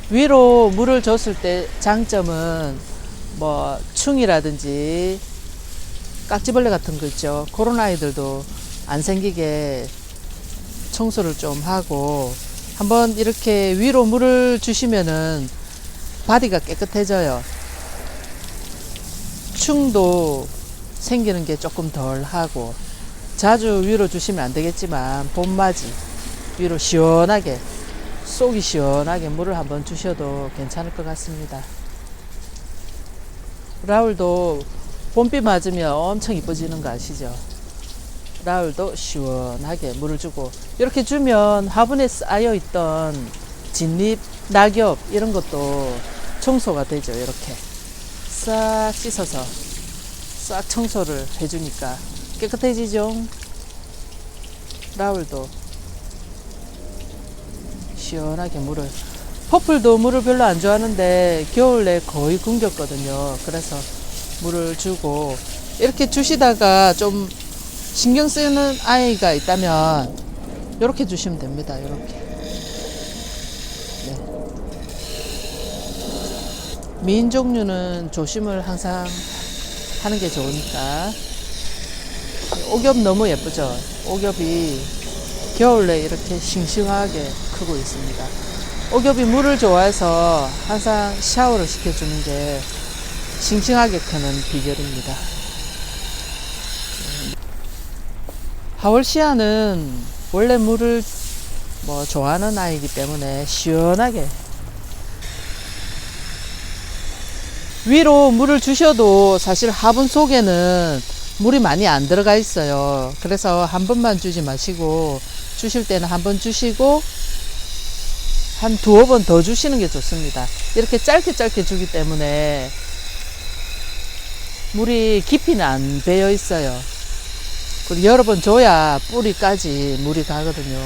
위로 물을 줬을 때 장점은 뭐 충이라든지 깍지벌레 같은 거 있죠. 그런 아이들도 안 생기게 청소를 좀 하고, 한번 이렇게 위로 물을 주시면은 바디가 깨끗해져요. 충도 생기는 게 조금 덜 하고, 자주 위로 주시면 안 되겠지만 봄맞이 위로 시원하게, 속이 시원하게 물을 한번 주셔도 괜찮을 것 같습니다. 라울도 봄비 맞으면 엄청 이뻐지는 거 아시죠? 라울도 시원하게 물을 주고, 이렇게 주면 화분에 쌓여 있던 진잎, 낙엽 이런 것도 청소가 되죠. 이렇게 싹 씻어서 싹 청소를 해주니까 깨끗해지죠. 라울도 시원하게 물을, 퍼플도 물을 별로 안 좋아하는데 겨울 내 거의 굶겼거든요. 그래서 물을 주고, 이렇게 주시다가 좀 신경 쓰이는 아이가 있다면 이렇게 주시면 됩니다. 이렇게. 네. 민 종류는 조심을 항상 하는 게 좋으니까. 오겹 너무 예쁘죠? 오겹이 겨울 내 이렇게 싱싱하게 크고 있습니다. 오겹이 물을 좋아해서 항상 샤워를 시켜주는 게 싱싱하게 크는 비결입니다. 하월시아는 원래 물을 뭐 좋아하는 아이이기 때문에 시원하게 위로 물을 주셔도 사실 화분 속에는 물이 많이 안 들어가 있어요. 그래서 한 번만 주지 마시고, 주실 때는 한 번 주시고 한 두어 번 더 주시는 게 좋습니다. 이렇게 짧게 주기 때문에 물이 깊이는 안 배어 있어요. 그리고 여러 번 줘야 뿌리까지 물이 가거든요.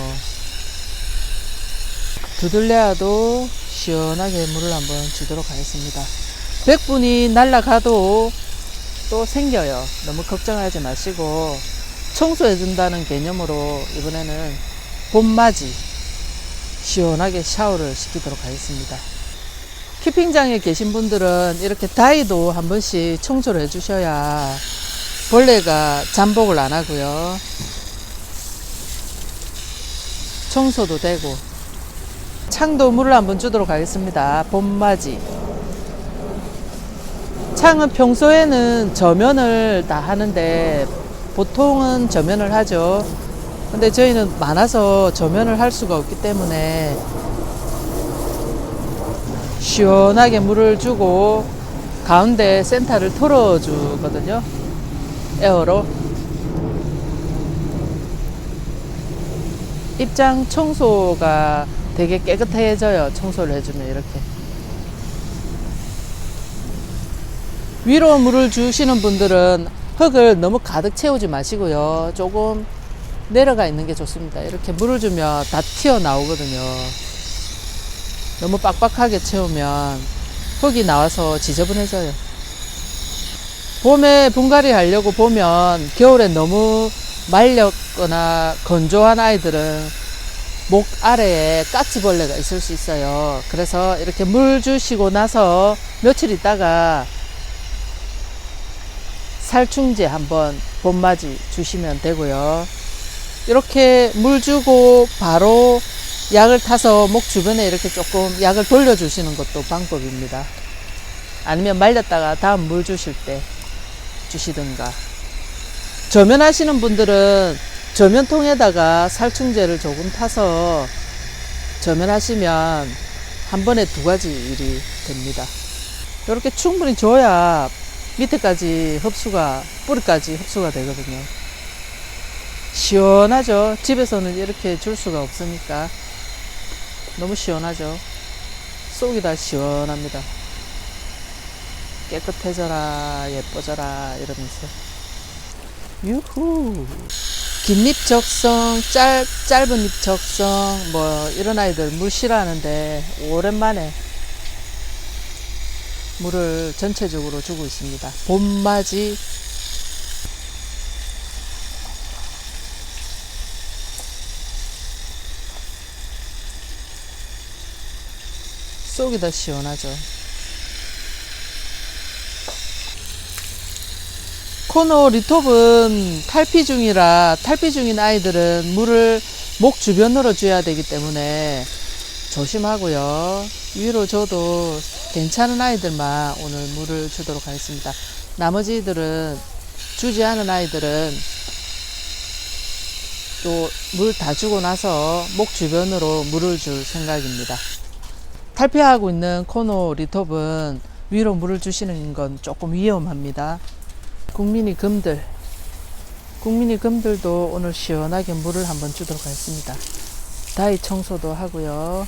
두들레아도 시원하게 물을 한번 주도록 하겠습니다. 백분이 날아가도 또 생겨요. 너무 걱정하지 마시고 청소해 준다는 개념으로 이번에는 봄맞이 시원하게 샤워를 시키도록 하겠습니다. 키핑장에 계신 분들은 이렇게 다이도 한 번씩 청소를 해 주셔야 벌레가 잠복을 안 하고요. 청소도 되고. 창도 물을 한번 주도록 하겠습니다. 봄맞이. 창은 평소에는 저면을 다 하는데 보통은 저면을 하죠. 근데 저희는 많아서 저면을 할 수가 없기 때문에 시원하게 물을 주고 가운데 센터를 털어 주거든요. 에어로. 입장 청소가 되게 깨끗해져요. 청소를 해주면 이렇게. 위로 물을 주시는 분들은 흙을 너무 가득 채우지 마시고요. 조금 내려가 있는 게 좋습니다. 이렇게 물을 주면 다 튀어나오거든요. 너무 빡빡하게 채우면 흙이 나와서 지저분해져요. 봄에 분갈이 하려고 보면 겨울에 너무 말렸거나 건조한 아이들은 목 아래에 까치벌레가 있을 수 있어요. 그래서 이렇게 물 주시고 나서 며칠 있다가 살충제 한번 봄맞이 주시면 되고요. 이렇게 물 주고 바로 약을 타서 목 주변에 이렇게 조금 약을 돌려주시는 것도 방법입니다. 아니면 말렸다가 다음 물 주실 때 주시든가. 저면하시는 분들은 저면통에다가 살충제를 조금 타서 저면하시면 한 번에 두 가지 일이 됩니다. 이렇게 충분히 줘야 밑에까지 흡수가, 뿌리까지 흡수가 되거든요. 시원하죠. 집에서는 이렇게 줄 수가 없으니까 너무 시원하죠. 속이 다 시원합니다. 깨끗해져라, 예뻐져라 이러면서. 유후. 긴 잎 적성, 짧은 잎 적성, 뭐 이런 아이들 물 싫어하는데 오랜만에 물을 전체적으로 주고 있습니다. 봄맞이. 속이 다 시원하죠. 코노 리톱은 탈피 중이라 탈피 중인 아이들은 물을 목 주변으로 줘야 되기 때문에 조심하고요. 위로 줘도 괜찮은 아이들만 오늘 물을 주도록 하겠습니다. 나머지들은 주지 않은 아이들은 또 물 다 주고 나서 목 주변으로 물을 줄 생각입니다. 탈피하고 있는 코노 리톱은 위로 물을 주시는 건 조금 위험합니다. 국민이 금들도 오늘 시원하게 물을 한번 주도록 하겠습니다. 다이 청소도 하고요.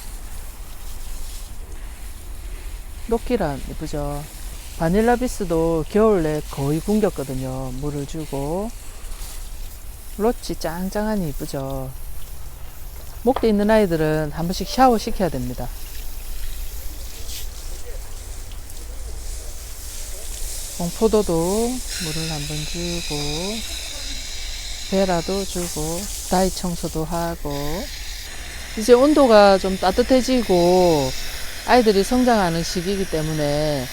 녹기란 예쁘죠. 바닐라비스도 겨울 내 거의 굶겼거든요. 물을 주고. 로치 짱짱하니 이쁘죠. 목대 있는 아이들은 한 번씩 샤워 시켜야 됩니다. 공포도도 물을 한번 주고, 베라도 주고, 다이 청소도 하고. 이제 온도가 좀 따뜻해지고 아이들이 성장하는 시기이기 때문에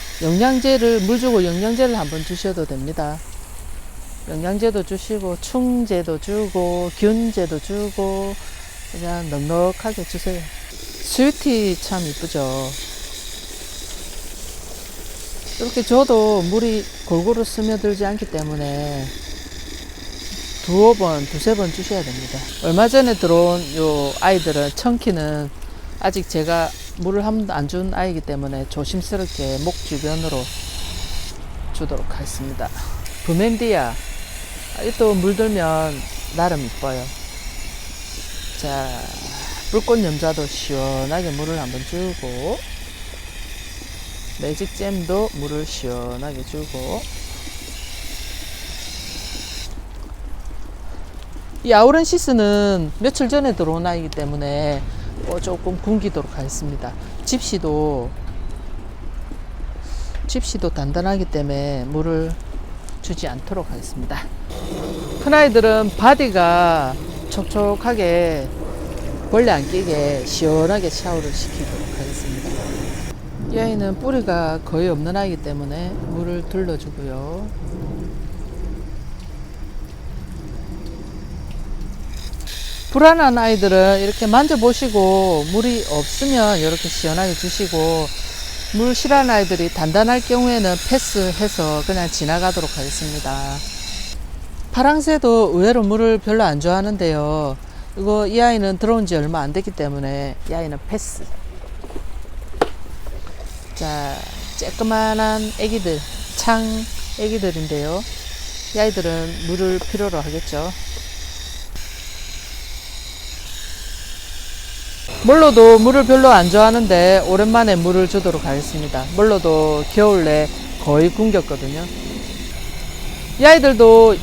물 주고 영양제를 한번 주셔도 됩니다. 영양제도 주시고 충제도 주고 균제도 주고 그냥 넉넉하게 주세요. 스위티 참 이쁘죠. 이렇게 줘도 물이 골고루 스며들지 않기 때문에 두세 번 주셔야 됩니다. 얼마 전에 들어온 요 아이들은 청키는 아직 제가 물을 한 번도 안 준 아이기 때문에 조심스럽게 목 주변으로 주도록 하겠습니다. 부멘디아 또 물들면 나름 이뻐요. 자, 불꽃 염자도 시원하게 물을 한번 주고, 매직잼도 물을 시원하게 주고, 이 아우렌시스는 며칠 전에 들어온 아이기 때문에 조금 굶기도록 하겠습니다. 집시도 단단하기 때문에 물을 주지 않도록 하겠습니다. 큰 아이들은 바디가 촉촉하게 벌레 안 끼게 시원하게 샤워를 시키도록 하겠습니다. 이 아이는 뿌리가 거의 없는 아이기 때문에 물을 둘러주고요. 불안한 아이들은 이렇게 만져보시고 물이 없으면 이렇게 시원하게 주시고, 물 싫어하는 아이들이 단단할 경우에는 패스해서 그냥 지나가도록 하겠습니다. 파랑새도 의외로 물을 별로 안 좋아하는데요. 이 아이는 들어온 지 얼마 안 됐기 때문에 이 아이는 패스. 자, 쬐끄만한 애기들, 창 애기들인데요. 이 아이들은 물을 필요로 하겠죠. 몰로도 물을 별로 안 좋아하는데 오랜만에 물을 주도록 하겠습니다. 몰로도 겨울 내 거의 굶겼거든요. 이 아이들도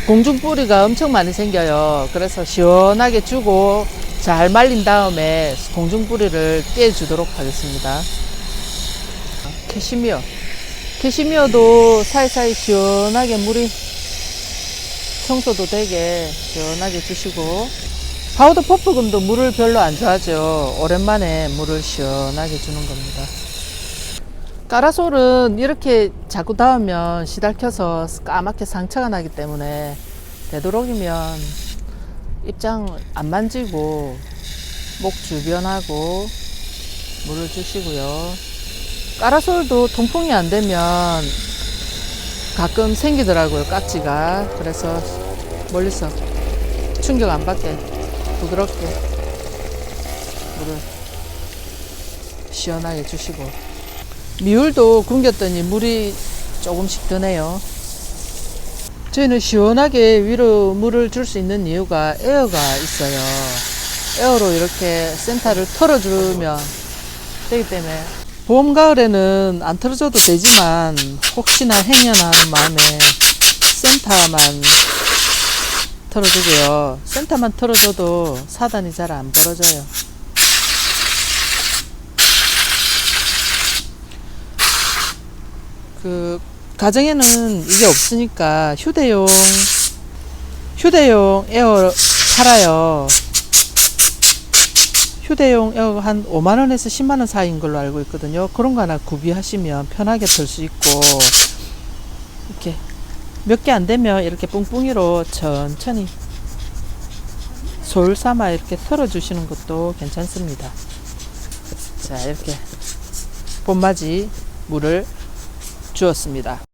공중뿌리가 엄청 많이 생겨요. 그래서 시원하게 주고 잘 말린 다음에 공중뿌리를 떼주도록 하겠습니다. 캐시미어도 사이사이 시원하게 물이 청소도 되게 시원하게 주시고, 파우더 퍼프금도 물을 별로 안 좋아하죠. 오랜만에 물을 시원하게 주는 겁니다. 까라솔은 이렇게 자꾸 닿으면 시달켜서 까맣게 상처가 나기 때문에 되도록이면 입장 안 만지고 목 주변하고 물을 주시고요. 까라솔도 통풍이 안 되면 가끔 생기더라고요, 깍지가. 그래서 멀리서 충격 안 받게 부드럽게 물을 시원하게 주시고, 미울도 굶겼더니 물이 조금씩 드네요. 저희는 시원하게 위로 물을 줄 수 있는 이유가 에어가 있어요. 에어로 이렇게 센터를 털어주면 되기 때문에, 봄, 가을에는 안 털어줘도 되지만 혹시나 행여나는 마음에 센터만 털어주고요. 센터만 털어줘도 사단이 잘 안 벌어져요. 가정에는 이게 없으니까 휴대용 에어 팔아요. 휴대용 한 5만원에서 10만원 사이인 걸로 알고 있거든요. 그런 거 하나 구비하시면 편하게 들 수 있고, 이렇게 몇 개 안 되면 이렇게 뿡뿡이로 천천히 솔 삼아 이렇게 털어 주시는 것도 괜찮습니다. 자, 이렇게 봄맞이 물을 주었습니다.